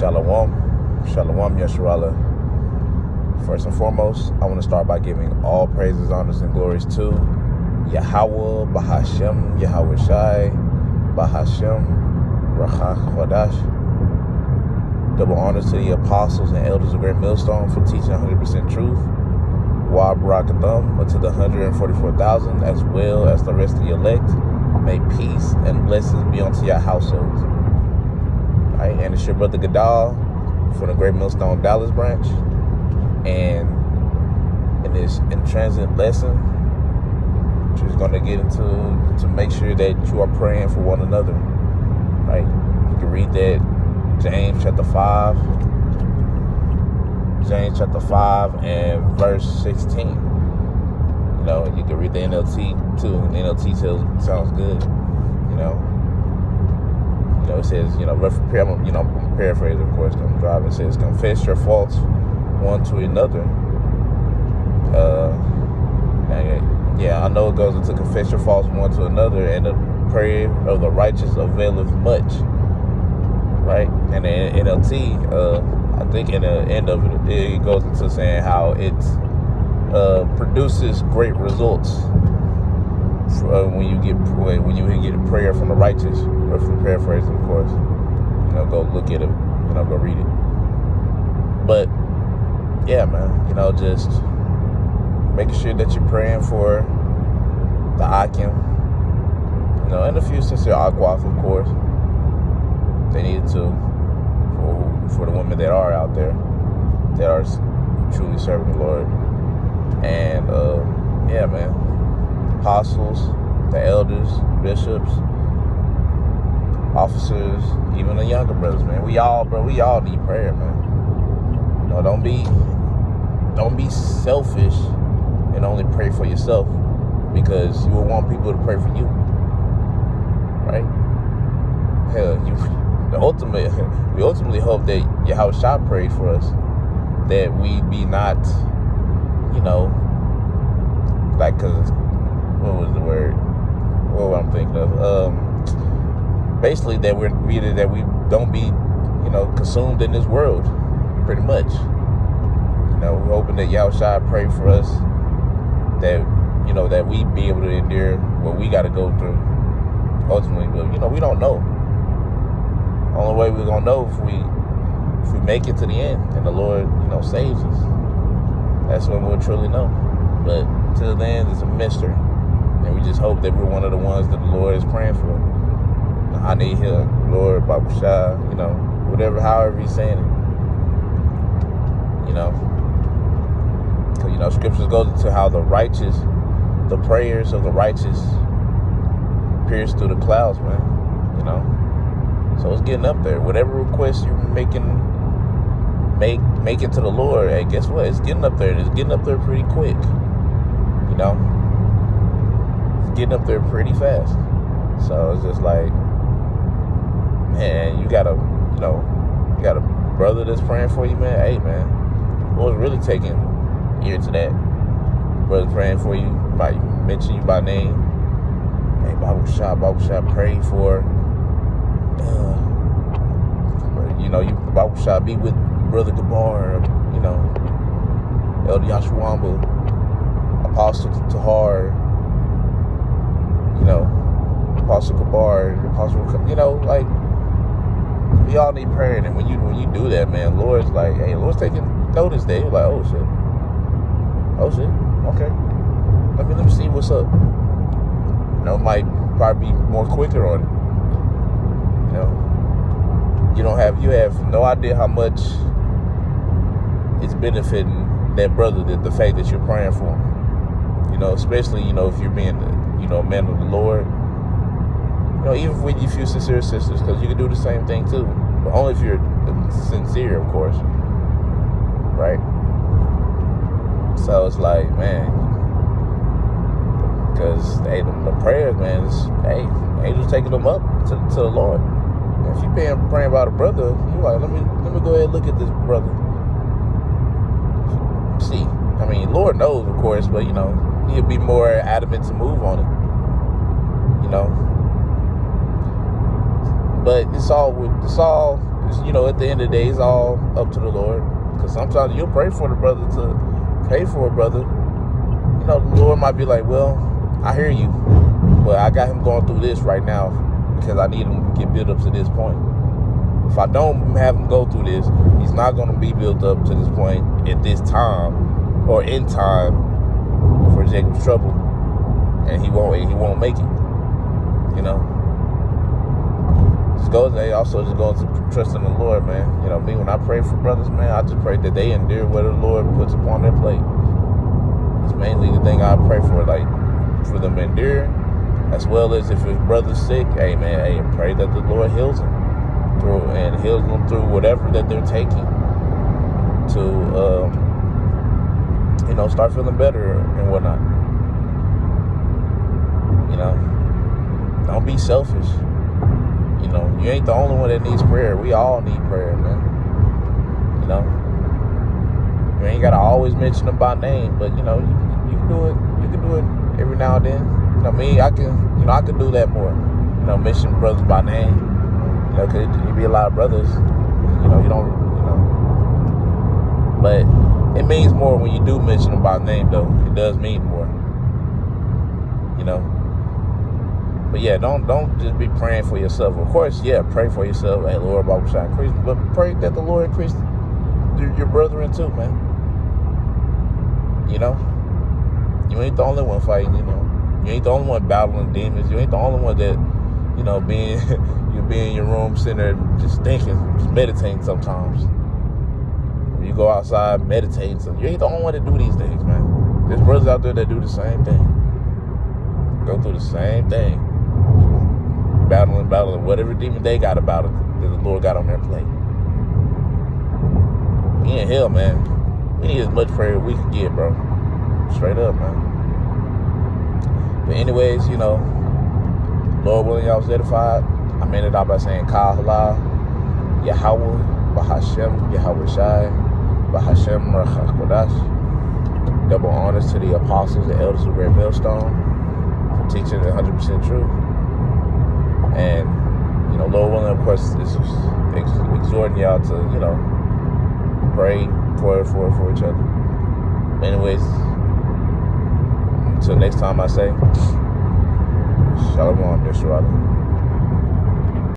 Shalom. Shalom, Yesharala. First and foremost, I want to start by giving all praises, honors, and glories to Yahweh, Bahashem, Yahweh Shai, Bahashem, Rachach Chodash. Double honors to the apostles and elders of Great Millstone for teaching 100% truth. Wa Barakatham to the 144,000, as well as the rest of the elect. May peace and blessings be unto your households. All right, and it's your brother Gadal from the Great Millstone Dallas branch. And in this in transit lesson, she's going to get into to make sure that you are praying for one another. Right? You can read that James chapter 5 and verse 16. You know, you can read the NLT too. And the NLT sounds good. You know, it says, I'm paraphrasing, of course, I'm driving. It says, confess your faults one to another. I know it goes into confess your faults one to another, and the prayer of the righteous availeth much. Right? And the NLT, I think in the end of it, it goes into saying how it produces great results when you get a prayer from the righteous, or from paraphrasing, of course. Go look at it, go read it. But yeah, man, just making sure that you're praying for the Akim, and a few sincere Aquaf, of course. They need to, for the women that are out there, that are truly serving the Lord. And, apostles, the elders, bishops, officers, even the younger brothers, man. We all need prayer, man. Don't be selfish and only pray for yourself, because you will want people to pray for you, right? Hell, we ultimately hope that Yahweh Shah prayed for us, that we be not, cause what was the word? What I'm thinking of? Basically that we don't be, consumed in this world, pretty much. We're hoping that Yahweh Shai pray for us, that that we be able to endure what we got to go through ultimately. But we don't know. Only way we're gonna know if we make it to the end and the Lord saves us. That's when we'll truly know. But till then, it's a mystery, and we just hope that we're one of the ones that the Lord is praying for. I need Him, Lord, Babu Shah, whatever, however He's saying it. Because, scriptures go into how the prayers of the righteous pierce through the clouds, man. So it's getting up there. Whatever request you're make it to the Lord, hey, guess what? It's getting up there, and it's getting up there pretty quick. It's getting up there pretty fast. So it's just like, man, you got a brother that's praying for you, man. Hey, man, Lord's really taking ear to that. Brother praying for you, might mention you by name. Hey, Babu Shah, pray for, Babu Shah, be with Brother Gabar, Elder Yashuamba, Apostle Tahar, Apostle Gabar, we all need prayer. And when you do that, man, Lord's like, hey, Lord's taking notice that. You're like, oh shit, okay, let me see what's up. Might probably be more quicker on it. You have no idea how much it's benefiting that brother, the fact that you're praying for him. Especially, if you're being, a man of the Lord. Even with your few sincere sisters, because you can do the same thing too. But only if you're sincere, of course. Right? So it's like, man, because the prayers, man, angels taking them up to the Lord. And if you're praying about a brother, you're like, let me go ahead and look at this brother. See, Lord knows, of course, but He'll be more adamant to move on it. But it's all at the end of the day, it's all up to the Lord. Because sometimes you'll pray for the brother to pray for a brother. The Lord might be like, well, I hear you, but I got him going through this right now because I need him to get built up to this point. If I don't have him go through this, he's not going to be built up to this point at this time or in time for Jacob's trouble, and he won't make it. Just go to trust in the Lord, man. Me, when I pray for brothers, man, I just pray that they endure what the Lord puts upon their plate. It's mainly the thing I pray for, like for them to endure, as well as if his brother's sick, hey pray that the Lord heals him heals them through whatever that they're taking to start feeling better and whatnot. Don't be selfish. You ain't the only one that needs prayer. We all need prayer, man. You ain't gotta always mention them by name, but you can do it. You can do it every now and then. I can do that more. Mention brothers by name. Cause you be a lot of brothers. You don't. But it means more when you do mention them by name, though. It does mean more. But yeah, don't just be praying for yourself. Of course, yeah, pray for yourself. Hey, Lord, Bible shall increase. But pray that the Lord increase your brethren too, man. You ain't the only one fighting. You ain't the only one battling demons. You ain't the only one that, you be in your room sitting there just thinking, just meditating sometimes. When you go outside meditating, you ain't the only one that do these things, man. There's brothers out there that do the same thing. Go through the same thing. Battling, whatever demon they got about it that the Lord got on their plate. We in hell, man. We need as much prayer as we can get, bro. Straight up, man. But anyways, Lord willing, y'all was edified. I made it out by saying Kal Halal, Yahweh, Bahashem, Yahweh Shai, Bahashem, Ruach HaKodesh. Double honors to the apostles, the elders of Great Millstone, for teaching the 100% truth. And, Lord willing, of course, this is exhorting y'all to, pray for each other. But anyways, until next time I say, Shalom, Yeshua.